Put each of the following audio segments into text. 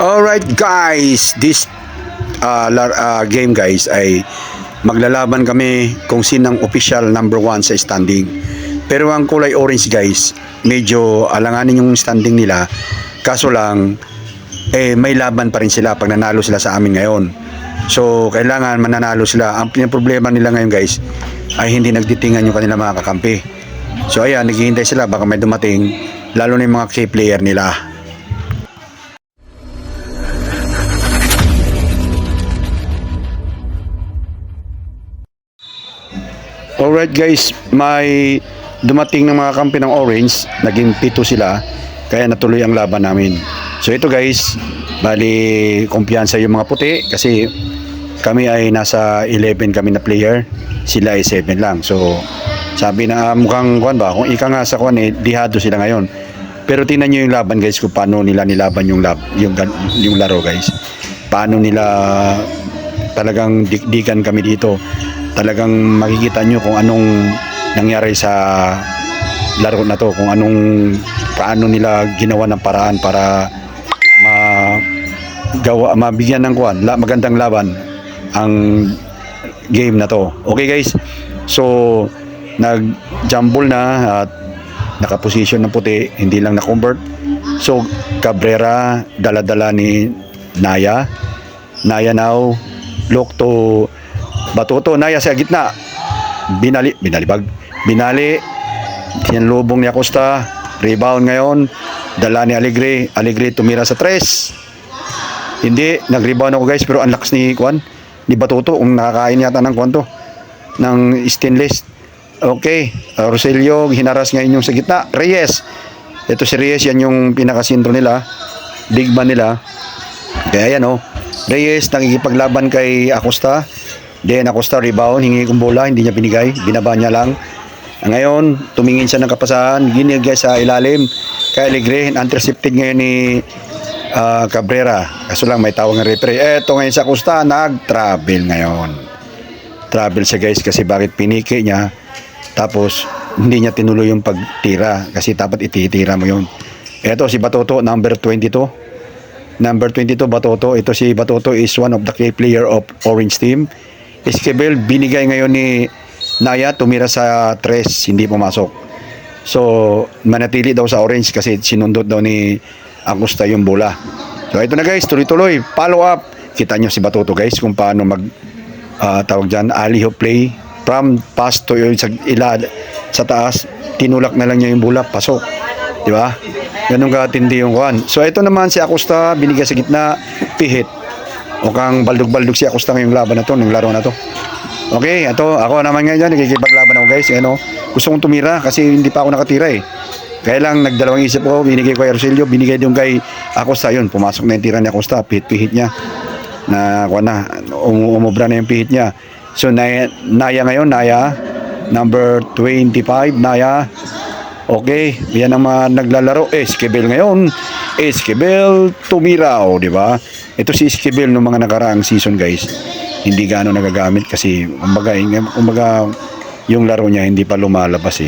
Alright guys, this game guys ay maglalaban kami kung sinang official number 1 sa standing. Pero ang kulay orange guys, medyo alanganin yung standing nila. Kaso lang, may laban pa rin sila pag nanalo sila sa amin ngayon. So kailangan mananalo sila. Ang problema nila ngayon guys ay hindi nagtitingan yung kanilang mga kakampi. So ayan, naghihintay sila baka may dumating, lalo na yung mga key player nila. Alright guys, may dumating ng mga kampi ng orange, naging 7 sila, kaya natuloy ang laban namin. So ito guys, bali kumpiyansa yung mga puti kasi kami ay nasa 11 kami na player, sila ay 7 lang. So sabi na mukhang kuan ba, kung ika nga sa kuan dihado sila ngayon. Pero tingnan niyo yung laban guys kung paano nila nilaban yung laro guys. Paano nila talagang dikdikan kami dito. Talagang makikita nyo kung anong nangyari sa laro na to, kung paano nila ginawa ng paraan para mabigyan ng magandang laban ang game na to. Okay guys, so nag-jumble na at nakaposisyon ng puti, hindi lang na-convert. So Cabrera, dala-dala ni Naya now look to Batuto, Naya sa gitna. Binali, sinlubong ni Acosta. Rebound ngayon. Dala ni Alegre tumira sa 3. Hindi, nag-rebound ako guys, pero ang lakas ni Batuto. Kung nakakain yata ng to, ng stainless. Okay, Roselio, hinaras ngayon yung sa gitna. Reyes. Ito si Reyes, yan yung pinakasintro nila. Big man nila. Kaya yan Reyes, nakikipaglaban kay Acosta. Then Acosta rebound, hingi kong bola, hindi niya binigay, binaba niya lang. Ngayon, tumingin siya ng kapasahan, ginigay sa ilalim. Kaya Alegre, intercepted ngayon ni Cabrera. Kaso lang may tawag ng referee. Eto ngayon sa Acosta, nag-travel ngayon. Travel siya guys kasi bakit piniki niya. Tapos hindi niya tinuloy yung pagtira kasi dapat ititira mo yun. Eto si Batuto, number 22. Number 22 Batuto. Ito si Batuto is one of the key player of Orange team. Esquivel, binigay ngayon ni Naya, tumira sa 3, hindi pumasok. So, manatili daw sa orange kasi sinundot daw ni Acosta yung bola. So, ito na guys, tuloy-tuloy, follow up. Kita nyo si Batuto guys kung paano tawag dyan, alley-oop play. From pass to sa taas, tinulak na lang niya yung bola, pasok. Diba? Ganun katindi yung kuhan. So, ito naman si Acosta, binigay sa gitna, pihit. O kang baldog-baldog si Acosta ngayong laban na to, ng laro na to. Okay, ako naman ngayon, nagkikipaglaban ako guys. Gusto kong tumira kasi hindi pa ako nakatira Kaya lang, nagdalawang isip ko, binigay ko kay Roselio, binigay yung kay Acosta yun. Pumasok na yung tira ni Acosta, pihit niya. Umubra na yung pihit niya. So, Naya ngayon, number 25, Naya. Okay, yan ang naglalaro. Esquivel ngayon. Esquivel tumira, di ba? Ito si Esquivel noong mga nakaraang season guys. Hindi gaano nagagamit kasi kumbaga yung laro niya hindi pa lumalabas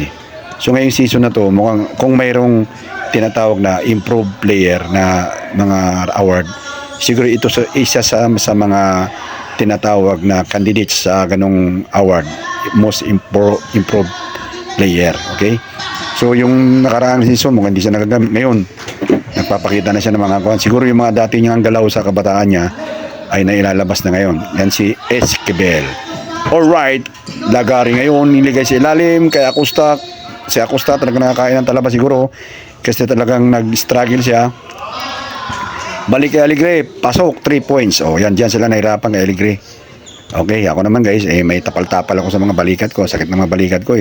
So ngayong season na to, mukhang kung mayroong tinatawag na improved player na mga award, siguro ito isa sa mga tinatawag na candidates sa ganong award, most improved player. Okay? So yung nakaraang season mukhang hindi siya nagagamit. Ngayon nagpapakita na siya ng mga kuwan. Siguro yung mga dati niyang galaw sa kabataan niya ay nailalabas na ngayon. Yan si Esquivel. Alright, Lagari ngayon niligay sa ilalim kay Acosta. Si Acosta talagang nakakain ng talaba siguro kasi talagang nag-struggle siya. Balik kay Alegre, pasok, 3 points. Yan, dyan sila nahirapan kay Alegre. Okay, ako naman guys, may tapal-tapal ako sa mga balikat ko. Sakit ng mga balikat ko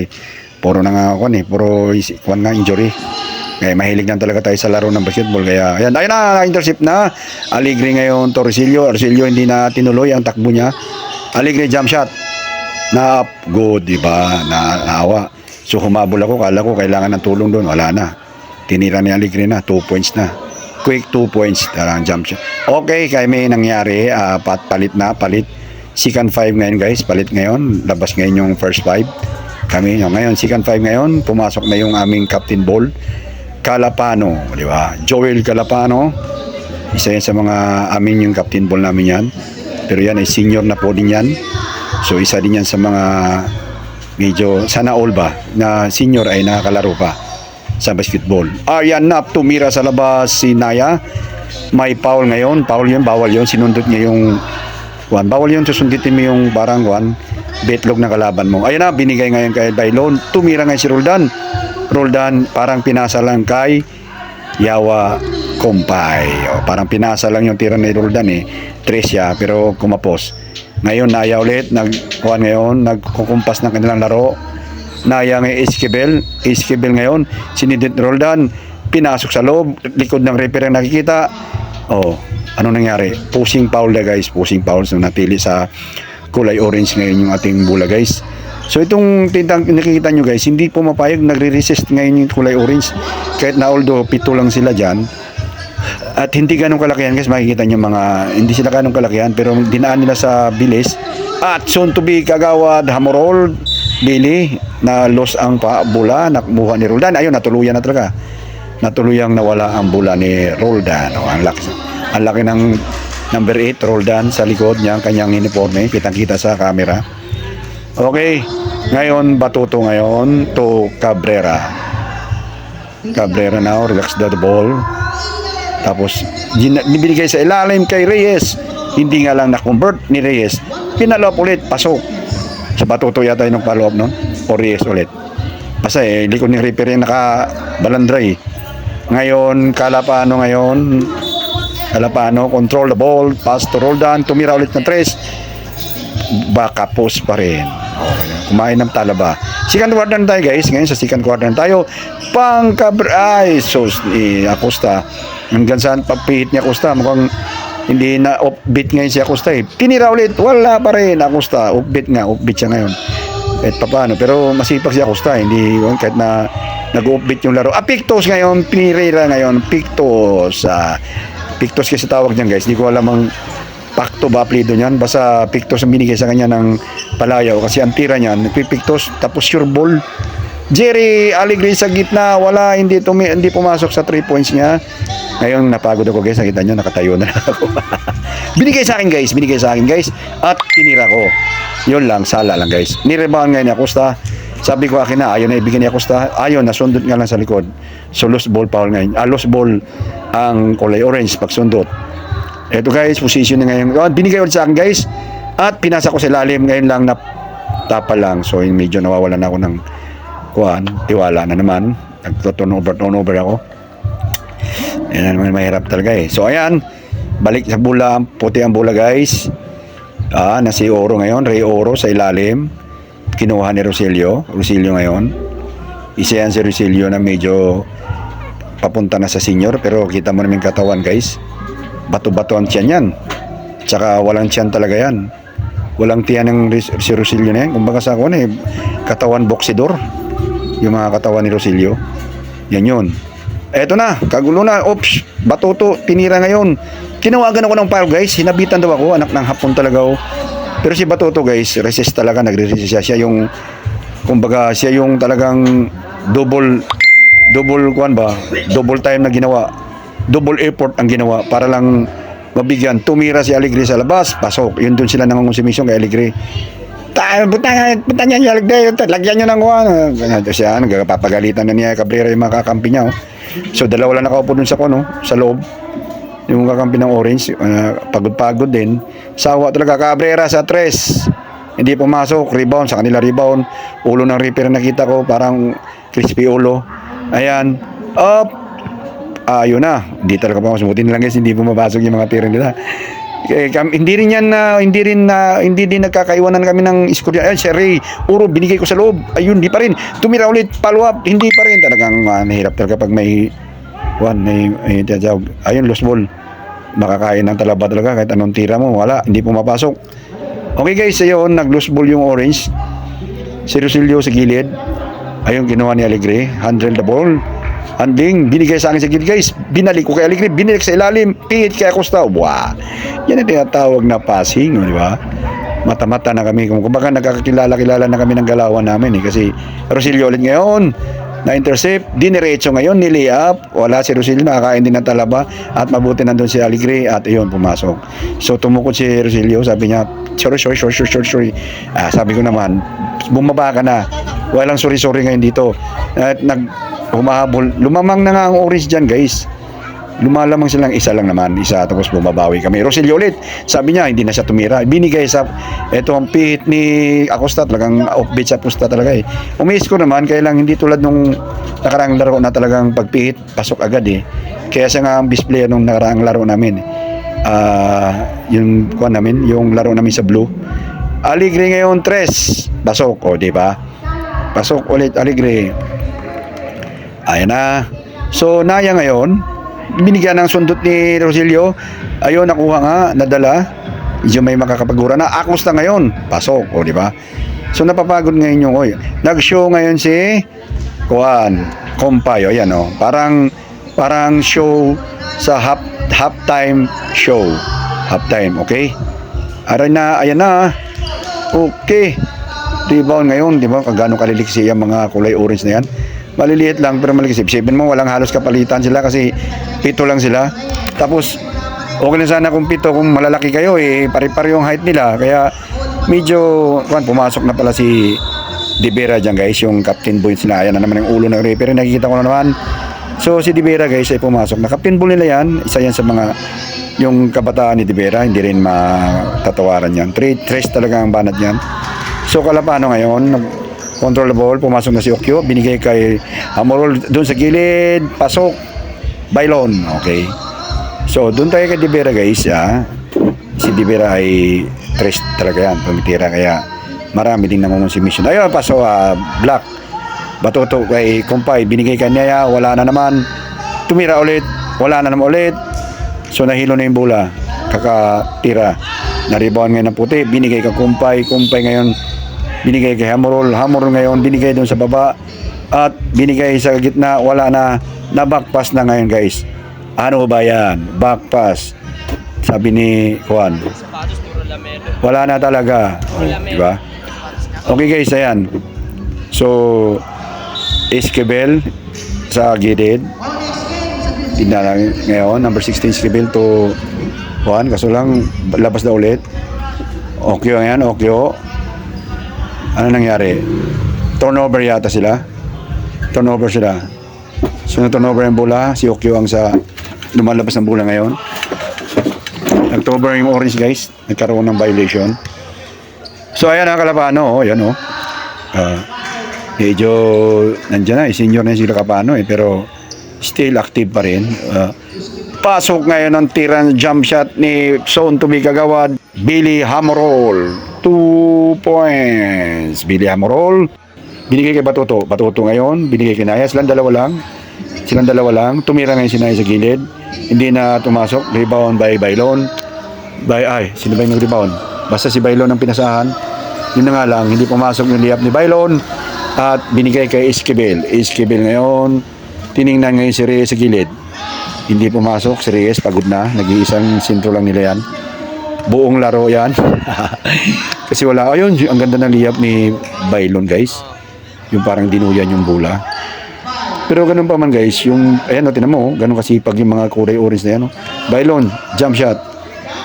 Puro na nga ako puro injury. Kaya mahilig lang talaga tayo sa laro ng basketball. Kaya ayan na, intercept na. Alegre ngayon to Roselio hindi na tinuloy ang takbo niya. Alegre jump shot. Na good, diba? Naawa. So humabol ako, kala ko kailangan ng tulong doon. Wala na. Tinira ni Alegre na, 2 points na. Quick 2 points, tarang jump shot. Okay, kaya may nangyari, palit. Second 5 ngayon guys, palit ngayon. Labas ngayon yung first 5. Kami ngayon, second 5 ngayon, pumasok na yung aming captain ball. Calapano, di ba? Joel Calapano. Isa yan sa mga amin yung captain ball namin yan. Pero yan ay senior na po din yan. So isa din yan sa mga medyo sana all ba na senior ay nakakalaro pa sa basketball. Ayan na, tumira sa labas si Naya. May foul ngayon. Foul yun, bawal yun. Sinundot niya yung bawal yun, susunditin mo yung barang betlog na kalaban mo. Ayan na, binigay ngayon kay Bailon. Tumira ngayon si Roldan. Roldan parang pinasa lang kay Yawa Kompay. Parang pinasa lang yung tira ni Roldan tres siya, pero kumapos. Ngayon Naya ulit nagkukumpas ng kanilang laro. Naya ng Esquivel ngayon sinidit Roldan, pinasok sa loob, likod ng referee ang nakikita. Ano nangyari? Pushing foul na guys, pushing foul. So natili sa kulay orange ngayon yung ating bola guys. So itong nakikita nyo guys, hindi pumapayag, nagre-resist ngayon yung kulay orange. Kahit na although pito lang sila dyan, at hindi ganong kalakihan guys, makikita nyo hindi sila ganong kalakihan, pero dinaan nila sa bilis. At soon to be kagawad Hamorol Billy na loss ang bola, nakuha ni Roldan. Ayun, natuluyan na talaga. Natuluyang nawala ang bola ni Roldan. Ang laki ng number 8 Roldan sa likod niya, ang kanyang uniforme, kitang-kita sa camera. Okay, ngayon Batuto ngayon to Cabrera now, relax the ball. Tapos binigay sa ilalim kay Reyes, hindi nga lang na-convert ni Reyes, pinalop ulit, pasok sa Batuto yata yung follow-up no? O Reyes ulit, basta likod ng referee naka-balandray. Ngayon Calapano control the ball, pass to Roldan, tumira ulit ng 3, baka post pa rin. Kumain ng talaba. Second quarter na tayo guys. Ngayon sa second quarter na tayo. Acosta. Hanggang saan papihit ni Acosta. Mukhang hindi na offbeat ngayon si Acosta Tinira ulit. Wala pa rin Acosta. Offbeat siya ngayon. Kahit paano. Pero masipag si Acosta. Hindi kahit na nag-offbeat yung laro. Pictos ngayon. Pinirera ngayon. Pictos. Pictos kasi tawag niyan guys. Hindi ko alam ang Pakto ba apelido niyan? Basta Pictos ang binigay sa kanya ng Palayaw kasi ang tira niyan, Pictos, tapos sure ball. Jerry Alegre sa gitna, wala, hindi pumasok sa 3 points niya. Ngayon napagod ako guys, nakita niyo nakatayo na ako. binigay sa akin guys at tinira ko. Yun lang, sala lang guys. Ni-rebound ngayon ni Acosta. Sabi ko akin na, ayaw na ibigay ni Acosta. Ayaw, nasundot nga lang sa likod. So lost ball foul ngayon. Lost ball ang kulay orange pagsundot. Ito guys, position na ngayon. Binigay ulit sa akin guys. At pinasa ko sa ilalim. Ngayon lang tapa lang. So medyo nawawalan na ako ng tiwala na naman. Nag-turnover ako. Ayan naman, mahirap talaga So ayan, balik sa bola. Puti ang bola guys. Na si Oro ngayon. Ray Oro sa ilalim. Kinuha ni Rosilio ngayon. Isa yan si Rosilio na medyo papunta na sa senior. Pero kita mo naman katawan guys. Bato-bato ang tiyan yan. Tsaka walang tiyan talaga yan. Walang tiyan ng si Rosilio na yan. Kumbaga sa katawan boxidor. Yung mga katawan ni Rosilio. Yan yun. Eto na, kagulo na. Oops, Batuto, tinira ngayon. Tinawagan ako ng foul guys. Hinabitan daw ako. Anak ng hapon talaga ako. Pero si Batuto guys, resist talaga. Nagre-resist siya. Siya yung, kumbaga, siya yung talagang double time na ginawa. Double effort ang ginawa para lang mabigyan. Tumira si Alegre sa labas, pasok. Yun doon sila nangungusimisyon kay Alegre. Punta niya si Alegre, lagyan nyo ng siya, nagpapagalitan na niya Cabrera yung mga kakampi niya. So dalawa lang nakaupo doon sa loob. Yung kakampi ng orange, pagod-pagod din. Sawa talaga Cabrera sa 3. Hindi pumasok, rebound sa kanila rebound. Ulo ng repair nakita ko, parang crispy ulo. Ayan. Yun na, hindi talaga pumasok. Buti nilang guys, hindi pumapasok yung mga tira nila. Hindi din nagkakaiwanan kami ng score. Ayun, si Ray Oro, binigay ko sa loob. Ayun, hindi pa rin. Tumira ulit, follow up, hindi pa rin. Talagang nahirap talaga pag may ayun, lost ball. Makakain ng talaba talaga kahit anong tira mo. Wala, hindi pumapasok. Okay guys, ayun, nag-lost ball yung orange. Si Rosilio sa gilid. Ayun, ginawa ni Alegre. Handle the ball. Anding, binigay sa akin sa gilid guys. Binalik ko kay Alegre, binalik sa ilalim. Pihit kay Acosta. Wow. Yan ang tinatawag na passing, di ba? Mata-mata na kami. Kumbaga nagkakakilala na kami ng galawan namin kasi Rosilio ulit ngayon. na-intercept, diniretso ngayon, niliap, wala si Rosilio, nakakain din ng talaba, at mabuti nandun si Aligre, at ayun, pumasok. So, tumukod si Rosilio, sabi niya, sorry. Sabi ko naman, bumaba ka na, walang sorry ngayon dito. At humahabol, lumamang na nga ang orange dyan, guys. Lumalamang silang isa lang naman, tapos bumabawi kami. Rosilio ulit, sabi niya hindi na siya tumira, binigay sa eto ang pihit ni Acosta, talagang offbeat sa pusta talaga eh. Umiis ko naman, kaya lang hindi tulad nung nakaraang laro na talagang pagpihit pasok agad eh. Kaya siya nga ang best player nung nakaraang laro namin. Yung kuan namin, yung laro namin sa blue. Aligre ngayon 3 pasok, o di ba? Pasok ulit Aligre. Ayan na. So Naya ngayon binigyan ng sundot ni Rosilio, ayun, nakuha nga, nadala, medyo may makakapagura na. Acosta ngayon, pasok, o di ba? So napapagod ngayon yung nag-show ngayon si Compay, ayan o, parang show sa halftime show, halftime, okay? Ayan na, okay. Rebound ngayon, di ba? Kagano kaliliksi yung mga kulay orange na yan. Maliliit lang pero maliksi. 7 mo, walang halos kapalitan sila kasi 7 lang sila. Tapos okay na sana kung 7, kung malalaki kayo eh, pare-pare yung height nila. Kaya medyo pumasok na pala si De Vera dyan, guys, yung captain boy sila. Ayan na naman yung ulo ng referee, nakikita ko na naman. So si De Vera, guys, ay pumasok na. Captain ball nila yan, isa yan sa mga yung kabataan ni De Vera, hindi rin matatawaran yan. 3 talaga ang banat yan. So Kalapano ngayon, control the ball, pumasok na si Okyo, binigay kay Amorol doon sa gilid, pasok, Bailon, okay. So doon tayo kay De Vera, guys, si De Vera ay 3 talaga yan, tumitira, kaya marami din namang si mission. Ayun, pasok, Black, batuto kay Compay, binigay kay Naya, wala na naman, tumira ulit, wala na naman ulit, so nahilo na yung bola, kakatira, na-rebound ngayon ng puti, binigay kay Compay ngayon, binigay kay Hamorol ngayon, binigay doon sa baba, at binigay sa gitna, wala na, backpass na ngayon, guys. Ano ba yan? Backpass. Sabi ni Juan, wala na talaga, diba? Okay, guys, ayan. So Esquivel sa gilid, tingnan ngayon, number 16 Esquivel to Juan, kaso lang labas na ulit. Okyo yan, Okyo. Ano nangyari? Turnover yata sila. Turnover sila. So na-turnover yung bola. Si Okyo ang sa lumalabas ng bola ngayon. Nag-turnover yung orange, guys. Nagkaroon ng violation. So ayan ang Kalapano. Ayan o. Medyo nandiyan na. Senior na sila Kalapano pero still active pa rin. Pasok ngayon ng tiran jump shot ni Son to be kagawad. Billy Hamorol. 2 points. Billy Hamorol. Binigay kay Batuto ngayon. Binigay kay Naya. Silang dalawa lang. Tumira ngayon si Naya sa gilid. Hindi na tumasok. Rebound by Bailon. Sino ba yung rebound? Basta si Bailon ang pinasahan. Yun na nga lang. Hindi pumasok yung layup ni Bailon. At binigay kay Esquivel ngayon. Tiningnan ngayon si Reyes sa gilid. Hindi pumasok. Si Reyes pagod na. Nag-iisang sintro lang nila yan. Buong laro yan. Kasi wala. Ayun, ang ganda ng liyap ni Bailon, guys. Yung parang dinuyan yung bola. Pero ganun pa man, guys. Yung, ayan, tinan mo, ganun kasipag yung mga kulay orange na yan. Bailon, jump shot.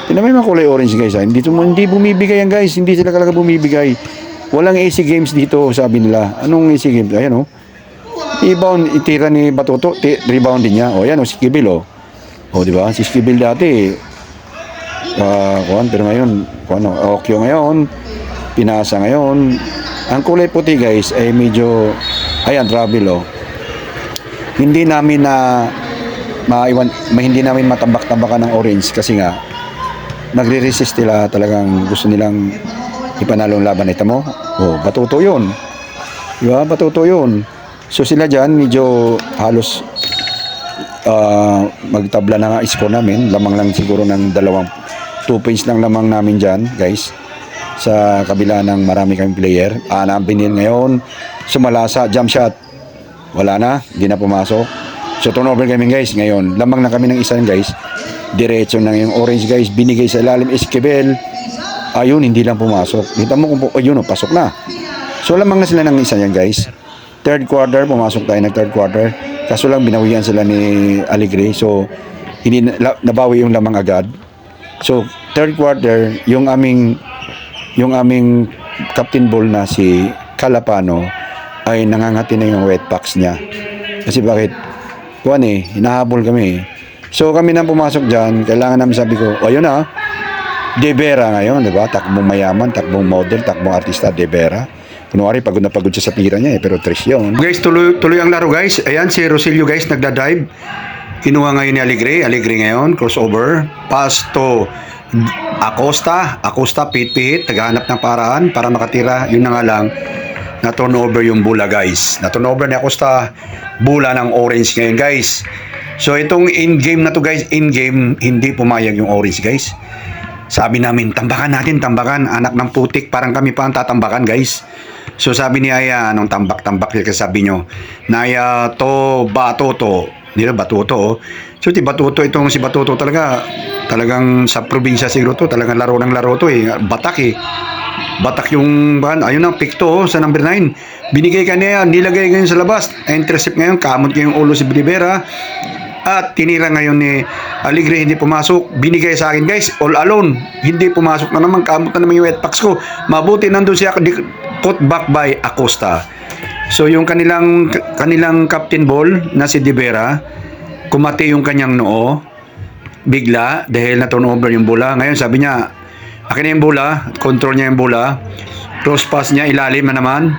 Tinan mo yung mga kulay orange, guys. Hindi bumibigay yan, guys. Hindi sila talaga bumibigay. Walang AC games dito, sabi nila. Anong AC games? Ayan, rebound, itira ni Batuto. Rebound din niya. Ayan, si Kibil, diba? Si Kibil dati, pero ngayon Okyo ngayon, pinasa ngayon. Ang kulay puti, guys, ay medyo travel hindi namin hindi namin matambak-tambakan ng orange kasi nga nagre-resist sila, talagang gusto nilang ipanalo ang laban. Ito mo, Batuto yun, diba? Batuto yun. So sila dyan medyo halos magtabla na nga score namin. Lamang lang siguro ng 2 points lang lamang namin dyan, guys, sa kabila ng marami kaming player. Binil ngayon, sumalasa, jump shot, wala na, hindi na pumasok. So turnover kami, guys, ngayon. Lamang na kami ng isa, guys. Diretso na yung orange, guys, binigay sa ilalim Esquivel. Ayun, hindi lang pumasok. Kita mo kung ayun, pasok na. So lamang na sila ng isa yan, guys. third quarter, pumasok tayo ng third quarter. Kaso lang, binawian sila ni Alegre. So, hindi nabawi yung lamang agad. So, third quarter, yung aming captain ball na si Calapano ay nangangati na yung wet packs niya. Kasi bakit? Kuwan hinahabol kami. So, kami nang pumasok dyan, kailangan namin sabi ko, ayun na, De Vera ngayon, di ba? Takbong mayaman, takbong model, takbong artista, De Vera. Kunwari, pagod na pagod siya sa tira niya pero tres yun. Guys, tuloy ang laro guys. Ayan, si Rosilio guys, nagda-dive. Kinuha ngayon ni Alegre ngayon, crossover. Pass to Acosta, pit, naghahanap ng paraan para makatira. Yun na nga lang, na turnover yung bola guys. Na turnover ni Acosta, bola ng orange ngayon guys. So itong in-game na to guys, in-game, hindi pumayag yung orange guys. Sabi namin, tambakan natin, anak ng putik, parang kami pa ang tatambakan guys. So sabi ni Aya, anong tambak-tambak, sabi nyo, Naya to, Batoto, hindi na Batuto oh. So si Batuto, itong si Batuto talagang sa probinsya siguro to, talagang laro to Batak Batak yung, ayun ang pick to sa number 9. Binigay ka niya, nilagay ngayon sa labas, intercept ngayon, kamot ngayong ulo si Rivera. At tinira ngayon ni Alegre, hindi pumasok. Binigay sa akin guys, all alone. Hindi pumasok na naman, kamot na naman yung wet packs ko. Mabuti nandun siya, put back by Acosta. So yung kanilang captain ball na si De Vera, kumati yung kanyang noo. Bigla, dahil na turnover yung bola. Ngayon sabi niya, akin na yung bola, control niya yung bola. Cross pass niya, ilalim na naman.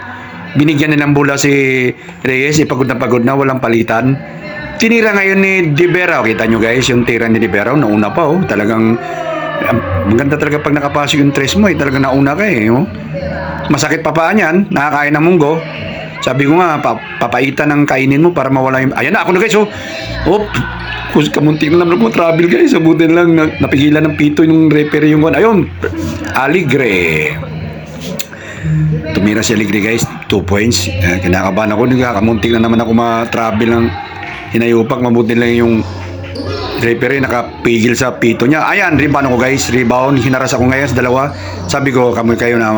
Binigyan nilang bola si Reyes, pagod na, walang palitan. Tinira ngayon ni De Vera. Kita nyo guys, yung tira ni De Vera, nauna pa talagang maganda talaga pag nakapasok yung tres mo talagang nauna ka Masakit pa paan yan, nakakain ng munggo. Sabi ko nga, papaitan ng kainin mo para mawala yung... Ayan na, ako na guys kamunti na naman ako travel guys. Sabutin lang, napigilan ng pito yung referee yung... Ayun, Alegre. Tumira si Alegre guys, 2 points. Kinakabahan ako, kamunti na naman ako ma-travel ng hinayupak, mabuti lang yung referee nakapigil sa pito niya. Ayan, rebound ako guys, hinaras ako ngayon sa dalawa. Sabi ko, kayo na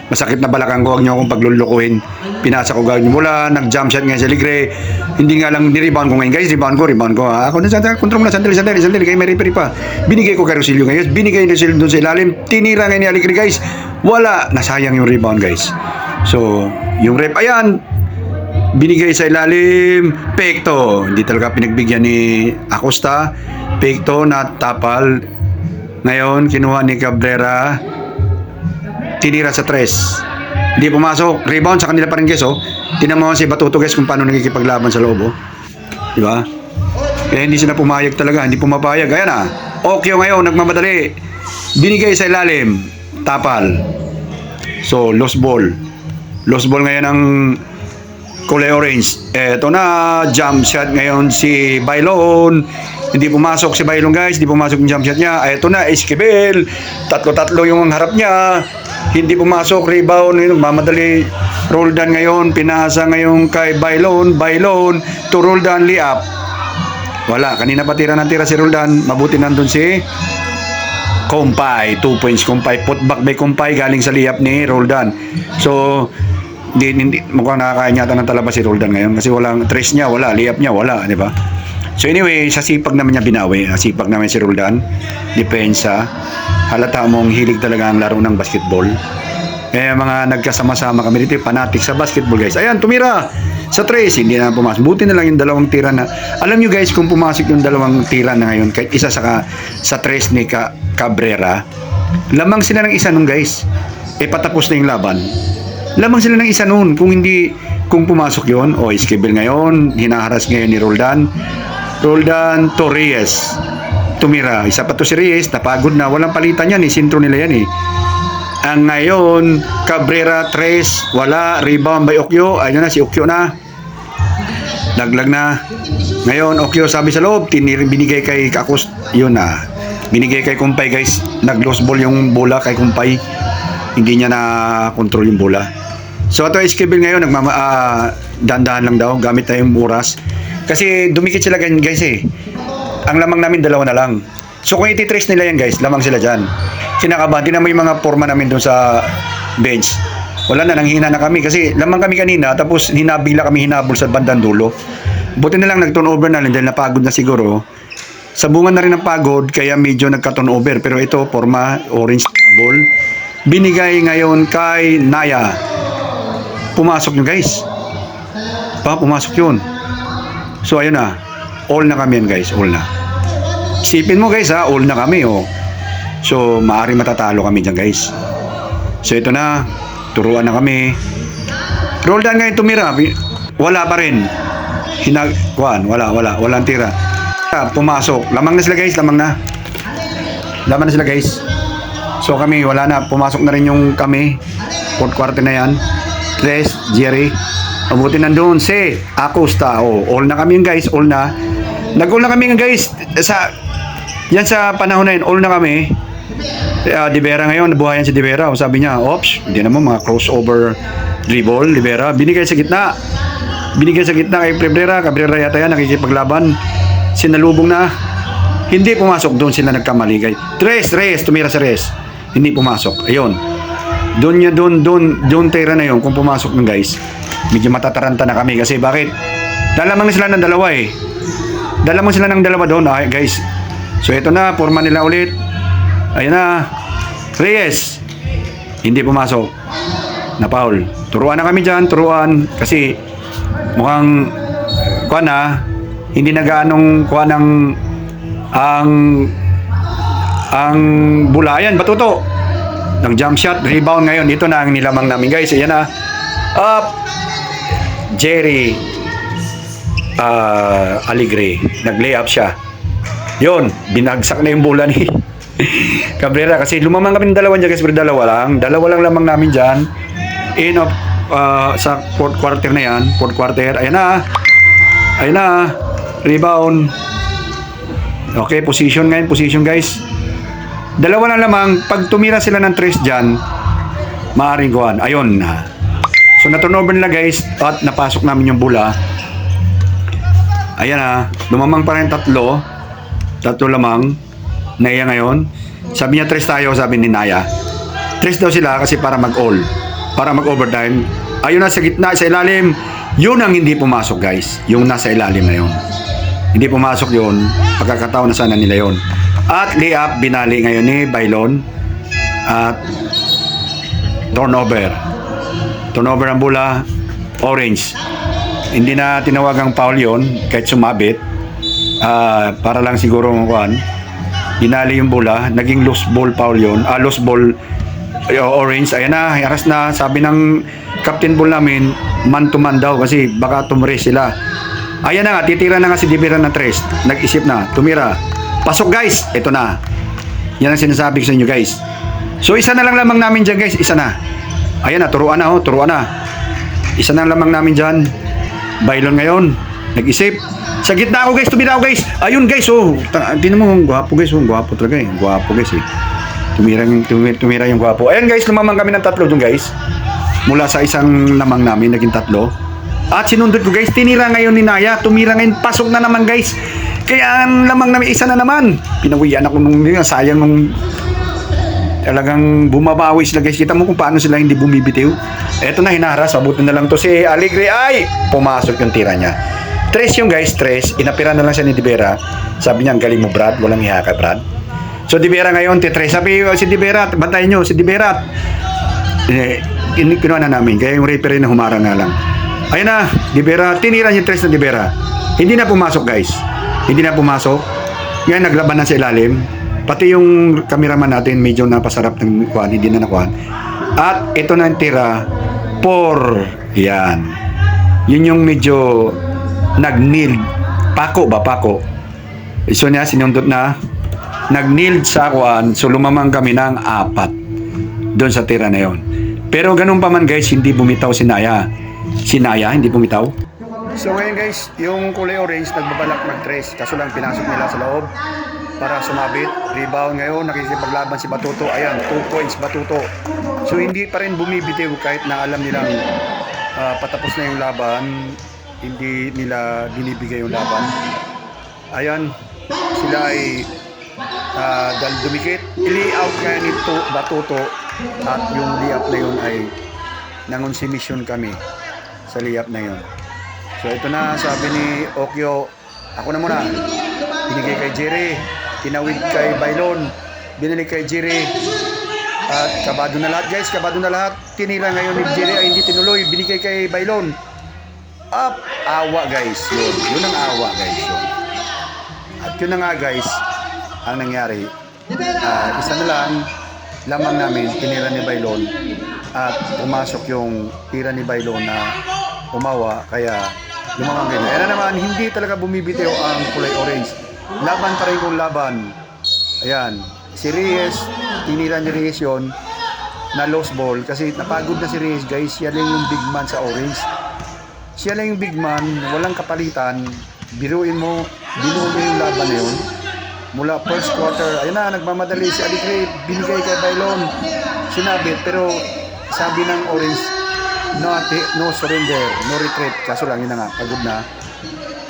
masakit na balakang ko, huwag niyo akong paglulukuhin. Pinasa ko gawin mula, nag-jump shot ngayon sa Alegre. Hindi nga lang ni-rebound ko ngayon guys, rebound ko. Ako na, control mo na, sandali, kayo may referee pa. Binigay ko kay Rosilio ngayon, binigay ni Rosilio doon sa ilalim, tinira ngayon ni Alegre guys. Wala, nasayang yung rebound guys. So, yung rep, ayan, binigay sa ilalim, pekto. Hindi talaga pinagbigyan ni Acosta. Pekto na tapal. Ngayon, kinuha ni Cabrera. Tinira sa tres. Hindi pumasok. Rebound sa kanila pa rin guys Tinan mo si Batuto guys kung paano nagkikipaglaban sa loob Di ba? Kaya hindi sila pumayag talaga. Hindi pumapayag. Ayan na. Okyo ngayon, nagmamadali. Binigay sa ilalim. Tapal. So, lost ball. Lost ball ngayon ang kulay orange. Eto na, jump shot ngayon si Bailon. Hindi pumasok si Bailon guys, hindi pumasok yung jump shot niya. Eto na, Esquivel. Tatlo yung harap niya. Hindi pumasok, rebound, mamadali. Roldan ngayon, pinasa ngayon kay Bailon to Roldan, layup. Wala, kanina pa tira si Roldan. Mabuti nandun si Compay, 2 points Compay. Put back by Compay galing sa layup ni Roldan. So, hindi mukhang nakakain yata ng talaba si Roldan ngayon kasi walang trace niya, layup niya, di ba? So anyway, sa sipag naman niya binawi, sipag naman si Roldan, depensa, halata mong hilig talaga ang laro ng basketball. Mga nagkasama-sama kami dito, fanatic sa basketball guys. Ayan, tumira sa trace, hindi na pumasok. Buti na lang yung dalawang tira na, alam nyo guys kung pumasok yung dalawang tira na ngayon, kahit isa sa trace ni Cabrera, lamang sila ng isa nung guys, patapos na yung laban. Lamang sila ng isa noon kung pumasok yon. Esquivel ngayon, hinaharas ngayon ni Roldan to Reyes. Tumira, isa pa to si Reyes, napagod na, walang palitan yan sintro nila yan Ang ngayon, Cabrera, Tres, wala, rebound by Okyo. Ayun na, si Okyo na. Laglag na. Ngayon, Okyo sabi sa loob, binigay kay Kakos, yun na. Binigay kay Kumpay guys, nag-lost ball yung bola kay Kumpay. Hindi niya na control yung bola. So ito Esquivel ngayon, dandahan lang daw, gamit na yung oras. Kasi dumikit sila guys Ang lamang namin dalawa na lang. So kung ititrace nila yan guys, lamang sila dyan. Kinakabahan, din naman yung mga forma namin doon sa bench. Wala na, nanghina na kami kasi lamang kami kanina tapos bigla kami hinabol sa bandang dulo. Buti na lang nag-turnover na lang dahil napagod na siguro. Sabungan na rin ng pagod kaya medyo nagka-turnover. Pero ito, forma, orange ball. Binigay ngayon kay Naya. Pumasok nyo guys. Pumasok yun. So ayun na. All na kami yan guys. All na. Isipin mo guys ha, all na kami oh. So maaaring matatalo kami dyan guys. So ito na. Turuan na kami. Roll down ngayon tumira. Wala pa rin. Walang tira. Pumasok. Lamang na sila guys, lamang na. Lamang na sila guys. So kami, wala na. Pumasok na rin yung kami. Fourth quarter na yan. Tres, Jerry. Mabuti nandun si Acosta. All na kami yun guys, all na. Nag-all na kami guys. Yan sa panahon na yun, all na kami. Di Vera ngayon, nabuhayan si Di Vera. Sabi niya, oops, hindi naman mga crossover dribble, Di Vera. Binigay sa gitna kay Cabrera yata yan, nakikipaglaban. Sinalubong na. Hindi pumasok, doon sila nagkamali guys. Reyes, tumira sa Reyes. Hindi pumasok. Ayun. Doon tira na yun. Kung pumasok ng guys, medyo matataranta na kami. Kasi bakit? Dalamang sila ng dalawa eh. Dalamang sila ng dalawa doon guys. So ito na, forma nila ulit. Ayun na. Reyes. Hindi pumasok. Na foul. Turuan na kami dyan. Turuan. Kasi mukhang kuha na. Hindi na gaanong kuha ng ang bulayan. Batuto. Ng jump shot. Rebound ngayon. Ito na ang nilamang namin guys. Ayan na. Up. Jerry. Aligre. Nag-layup siya. Yun. Binagsak na yung bola ni Cabrera. Kasi lumamang kami ng dalawa dyan guys. Pero dalawa lang lamang namin dyan. In of sa fourth quarter na yan. Fourth quarter. Ayan na. Rebound. Okay, position ngayon. Position guys. Dalawa lang lamang. Pag tumira sila ng tres dyan, maaaring kuhan. Ayun na. So na-turnover nila guys. At napasok namin yung bola. Ayan na. Lumamang pa rin tatlo. Tatlo lamang. Naya ngayon. Sabi niya tres tayo. Sabi ni Naya. Tres daw sila kasi para mag-all. Para mag-overtime. Ayun na sa gitna. Sa ilalim. Yun ang hindi pumasok guys. Yung nasa ilalim na yun. Hindi pumasok yun. Pagkakataon na sana nila yun. At layup. Binali ngayon ni Bailon. At turnover. Turnover ang bola. Orange. Hindi na tinawagang foul yun. Kahit sumabit. Para lang siguro binali yung bola. Naging loose ball foul yun. Loose ball orange. Ayan na. Haras na. Sabi ng captain ball namin, man to man daw kasi baka tumres sila. Ayan na nga. Titira na nga si Divira ng tres. Nag-isip na. Tumira. Pasok guys. Ito na. Yan ang sinasabi ko sa inyo guys. So isa na lang lamang namin dyan guys. Isa na. Ayan na. Turuan na. Turuan na. Isa na lamang namin dyan. Bailon ngayon. Nag-isip. Sa gitna ako guys. Tumira ako guys. Ayun guys. Tingnan mo. Gwapo guys. Gwapo talaga eh. Gwapo guys eh. Tumira yung gwapo. Ayan guys. Lumamang kami ng tatlo dun guys. Mula sa isang lamang namin. Naging tatlo. At sinundot ko guys. Tinira ngayon ni Naya. Tumira ngayon. Pasok na naman guys. Kaya ang lamang namin. Isa na naman. Pinawian ako nung sayang nung talagang bumabawi sila guys. Kita mo kung paano sila hindi bumibitiw. Eto na hinaras. Mabuti na lang to si Aligre. Ay! Pumasok yung tira niya. Tres yung guys. Tres. Inapira na lang siya ni Divera. Sabi niya ang galing mo Brad. Walang hiya ka Brad. So Divera ngayon. Titres. Sabi si Divera. Bantayin nyo. Si Divera. Kinuha na namin. Kaya yung referee na humarang na lang. Ayun na. Divera. Tinira niya tres na Divera. Hindi na pumasok guys. Hindi na pumasok. Ngayon naglaban na sa ilalim. Pati yung cameraman natin medyo napasarap ng kuhan. Hindi na nakuhan. At ito na yung tira. Yan. Yun yung medyo nag-nild. Pako ba? Pako. So niya sinundot na. Nag-nild sa kuhan. So lumamang kami ng 4. Doon sa tira na yon. Pero ganun pa man guys, hindi bumitaw si Naya. Si Naya, hindi bumitaw. So ngayon guys, yung kulay orange nagbabalak mag-tres. Kaso lang pinasok nila sa loob para sumabit. Rebound ngayon, nakikipaglaban si Batuto. Ayan, 2 points Batuto. So hindi pa rin bumibitiw kahit na alam nilang patapos na yung laban. Hindi nila binibigay yung laban. Ayan, sila ay dahil dumikit. I-layout kaya nito Batuto at yung layup na yun ay nangonsumisyon kami sa liyap na yun. So ito na, sabi ni Okyo, ako na muna. Binigay kay Jerry, tinawid kay Bailon, binili kay Jerry. At kabado na lahat guys, kabado na lahat. Tinira ngayon ni Jerry ay hindi tinuloy, binigay kay Bailon. Up, awa guys, yun ang awa guys yun. At yun na nga guys, ang nangyari. Isa na lang, lamang namin, tinira ni Bailon. At pumasok yung tira ni Bailon na umawa, kaya lumamang ganyan. Kaya naman, hindi talaga bumibitiw ang kulay orange. Laban pa rin kung laban. Ayan, si Reyes, tinira ni Reyes yun na lost ball kasi napagod na si Reyes guys. Siya lang yung big man sa orange. Siya lang yung big man, walang kapalitan. Biruin mo, binuo mo yung laban na yun. Mula first quarter, ayun na, nagmamadali si Aligre, binigay kay Bailon. Sinabit, pero sabi ng orange, no surrender, no retreat. Kaso lang, yun na nga, pagod na.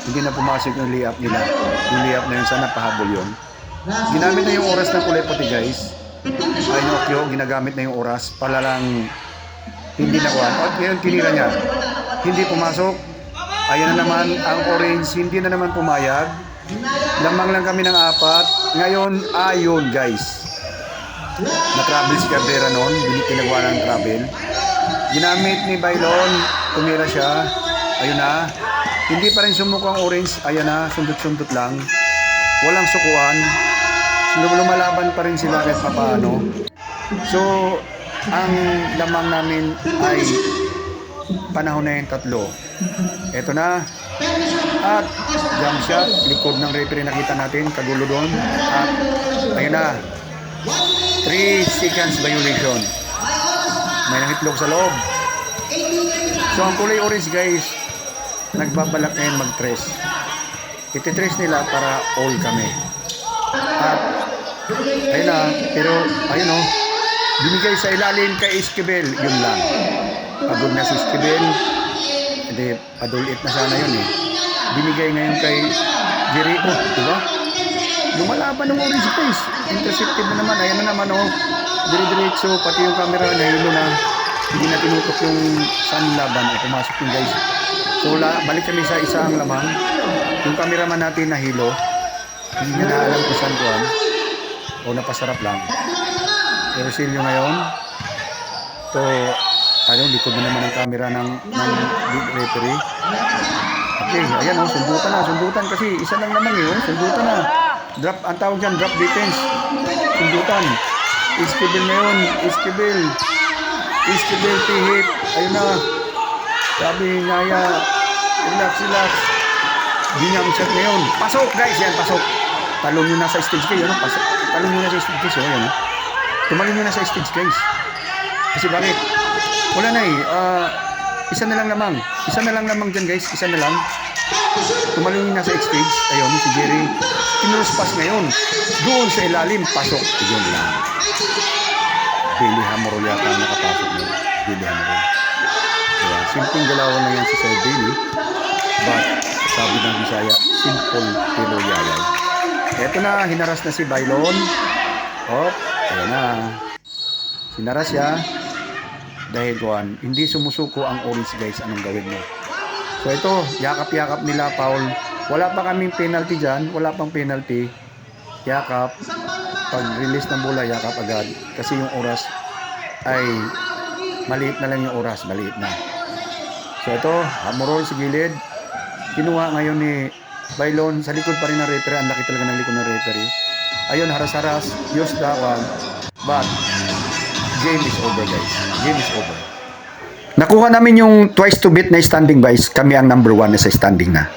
Hindi na pumasok yung layup nila. Yung layup na yun, sana pahabol yun. Ginamit na yung oras ng kulay puti guys. Ayun, Okyo, ginagamit na yung oras. Palalang hindi nakuha. At ngayon, tinira niya. Hindi pumasok. Ayun na naman, ang orange, hindi na naman pumayag. Lamang lang kami ng 4. Ngayon, ayun guys. Na-travel si Cabrera noon. Pinagawa ng travel. Ginamit ni Bailon. Tumira siya. Ayun na. Hindi pa rin sumuko ang orange. Ayan na. Sundot-sundot lang. Walang sukuan. Lumalaban pa rin sila kahit papaano. So, ang lamang namin ay panahon na yung 3. Eto na. At jump shot, likod ng referee nakita natin, kagulo doon. At ayun na, 3 seconds violation. May nangitlog sa loob. So ang kulay orange guys, nagbabalak ngayon mag-tres. Iti-tres nila para all kami. At ayun na, pero ayun o, binigay sa ilalim kay Esquivel, yun lang. Pagod na si Esquivel. Hindi, adulit na sana yun eh. Binigay ngayon kay Jerry. Oh, diba? Lumalaban ng orange face. Intercepted na naman. Ayan na naman oh. Dire-diretso. Pati yung camera nahilo na. Hindi na tinutok yung saan laban. O pumasok yung guys. So balik kami sa isang lamang. Yung cameraman natin nahilo. Hindi na alam kung saan kuhan. O napasarap lang. Pero silyo ngayon. So, ayun, likod na naman ang camera ng big referee. Okay, ayan oh, sundutan kasi isa lang naman yun, sundutan na. Drop, ang tawag dyan, drop defense. Sundutan. Esquivel na yun, Esquivel tihit. Ayun na. Sabi Ngaya, relax. Ginyang shot na yun. Pasok guys, yan, pasok. Talon nyo na sa stage kayo, no? Pasok. Talon nyo na sa stage kayo, yan. Tumalon nyo na sa stage guys. Kasi bakit? Wala na eh. Isa na lang lamang dyan guys. Isa na lang. Tumalong na sa stage. Ayun, si Jerry. Tinurus pass ngayon. Doon sa ilalim. Pasok. Yun lang. Billy Hamorol yata ang nakapasok na. Billy Hamorol. Kaya, simpleng galawan na yan si Sir Billy. But, sabi ng Bisaya, simple pero yayay. Eto na, hinaras na si Bailon. Hop. Ayan na. Hinaras siya. Dahil kuhan, hindi sumusuko ang orange guys, anong gawin mo? So ito, yakap-yakap nila, Paul. Wala pa kaming penalty dyan, wala pang penalty. Yakap, pag release ng bola, yakap agad. Kasi yung oras ay maliit na lang yung oras, maliit na. So ito, Hamorol sa gilid. Kinuha ngayon ni Bailon, sa likod pa rin ng referee, ang laki talaga ng likod ng referee. Ayun, haras-haras, use that one. But, game is over guys. Game is over. Nakuha namin yung twice to beat na standing guys. Kami ang number 1 na sa standing na.